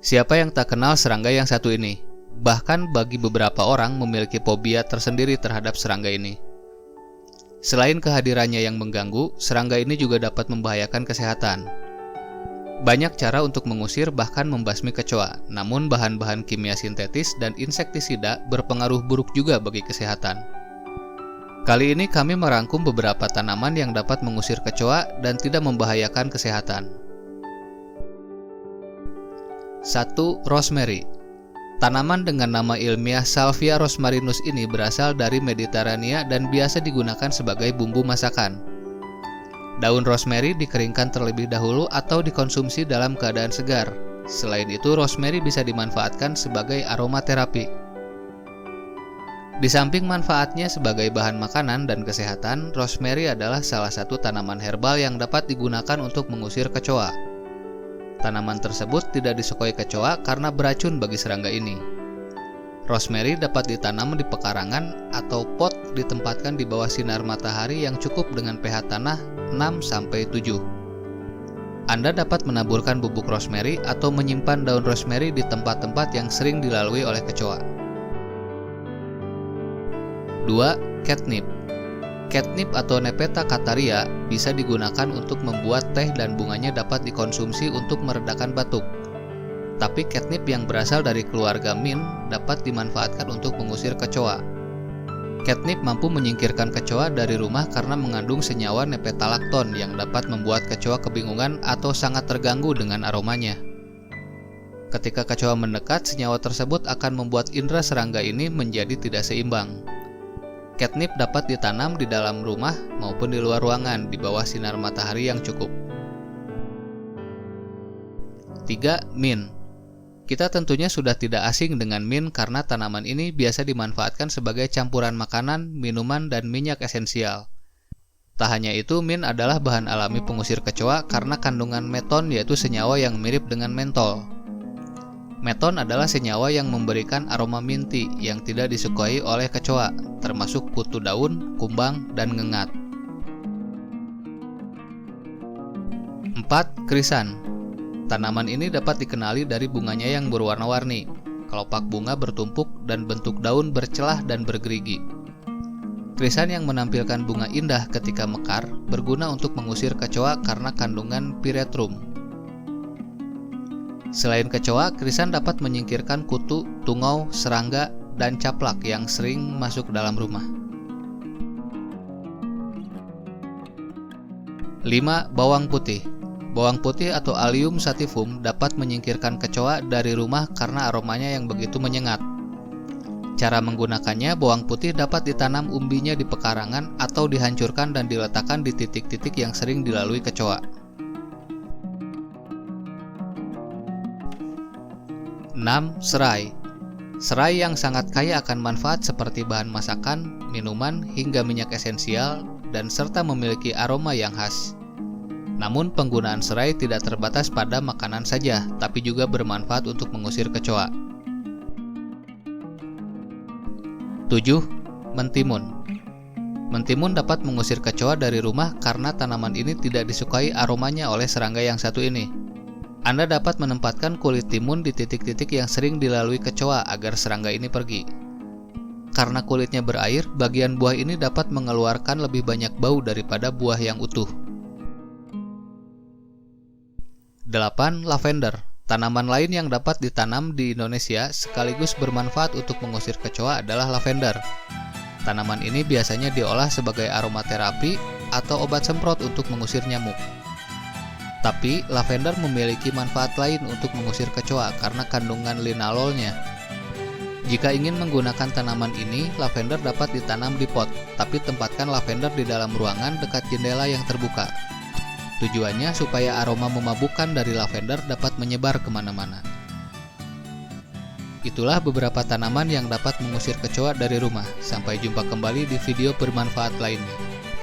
Siapa yang tak kenal serangga yang satu ini? Bahkan bagi beberapa orang memiliki fobia tersendiri terhadap serangga ini. Selain kehadirannya yang mengganggu, serangga ini juga dapat membahayakan kesehatan. Banyak cara untuk mengusir bahkan membasmi kecoa, namun bahan-bahan kimia sintetis dan insektisida berpengaruh buruk juga bagi kesehatan. Kali ini kami merangkum beberapa tanaman yang dapat mengusir kecoa dan tidak membahayakan kesehatan. 1. Rosemary. Tanaman dengan nama ilmiah Salvia rosmarinus ini berasal dari Mediterania dan biasa digunakan sebagai bumbu masakan. Daun rosemary dikeringkan terlebih dahulu atau dikonsumsi dalam keadaan segar. Selain itu, rosemary bisa dimanfaatkan sebagai aromaterapi. Di samping manfaatnya sebagai bahan makanan dan kesehatan, rosemary adalah salah satu tanaman herbal yang dapat digunakan untuk mengusir kecoa. Tanaman tersebut tidak disukai kecoa karena beracun bagi serangga ini. Rosemary dapat ditanam di pekarangan atau pot ditempatkan di bawah sinar matahari yang cukup dengan pH tanah 6-7. Anda dapat menaburkan bubuk rosemary atau menyimpan daun rosemary di tempat-tempat yang sering dilalui oleh kecoa. 2. Catnip. Catnip atau Nepeta cataria bisa digunakan untuk membuat teh dan bunganya dapat dikonsumsi untuk meredakan batuk. Tapi catnip yang berasal dari keluarga mint dapat dimanfaatkan untuk mengusir kecoa. Catnip mampu menyingkirkan kecoa dari rumah karena mengandung senyawa nepetalakton yang dapat membuat kecoa kebingungan atau sangat terganggu dengan aromanya. Ketika kecoa mendekat, senyawa tersebut akan membuat indera serangga ini menjadi tidak seimbang. Catnip dapat ditanam di dalam rumah maupun di luar ruangan di bawah sinar matahari yang cukup. 3. Mint. Kita tentunya sudah tidak asing dengan mint karena tanaman ini biasa dimanfaatkan sebagai campuran makanan, minuman, dan minyak esensial. Tak hanya itu, mint adalah bahan alami pengusir kecoa karena kandungan meton, yaitu senyawa yang mirip dengan mentol. Meton adalah senyawa yang memberikan aroma minty yang tidak disukai oleh kecoa, termasuk kutu daun, kumbang, dan ngengat. 4. Krisan. Tanaman ini dapat dikenali dari bunganya yang berwarna-warni. Kelopak bunga bertumpuk dan bentuk daun bercelah dan bergerigi. Krisan yang menampilkan bunga indah ketika mekar berguna untuk mengusir kecoa karena kandungan pyrethrum. Selain kecoa, krisan dapat menyingkirkan kutu, tungau, serangga, dan caplak yang sering masuk ke dalam rumah. 5. Bawang putih. Bawang putih atau Allium sativum dapat menyingkirkan kecoa dari rumah karena aromanya yang begitu menyengat. Cara menggunakannya, bawang putih dapat ditanam umbinya di pekarangan atau dihancurkan dan diletakkan di titik-titik yang sering dilalui kecoa. 6. Serai. Serai yang sangat kaya akan manfaat seperti bahan masakan, minuman, hingga minyak esensial, dan serta memiliki aroma yang khas. Namun penggunaan serai tidak terbatas pada makanan saja, tapi juga bermanfaat untuk mengusir kecoa. 7. Mentimun. Mentimun dapat mengusir kecoa dari rumah karena tanaman ini tidak disukai aromanya oleh serangga yang satu ini. Anda dapat menempatkan kulit timun di titik-titik yang sering dilalui kecoa agar serangga ini pergi. Karena kulitnya berair, bagian buah ini dapat mengeluarkan lebih banyak bau daripada buah yang utuh. 8. Lavender. Tanaman lain yang dapat ditanam di Indonesia sekaligus bermanfaat untuk mengusir kecoa adalah lavender. Tanaman ini biasanya diolah sebagai aromaterapi atau obat semprot untuk mengusir nyamuk. Tapi, lavender memiliki manfaat lain untuk mengusir kecoa karena kandungan linalolnya. Jika ingin menggunakan tanaman ini, lavender dapat ditanam di pot, tapi tempatkan lavender di dalam ruangan dekat jendela yang terbuka. Tujuannya supaya aroma memabukkan dari lavender dapat menyebar kemana-mana. Itulah beberapa tanaman yang dapat mengusir kecoa dari rumah. Sampai jumpa kembali di video bermanfaat lainnya.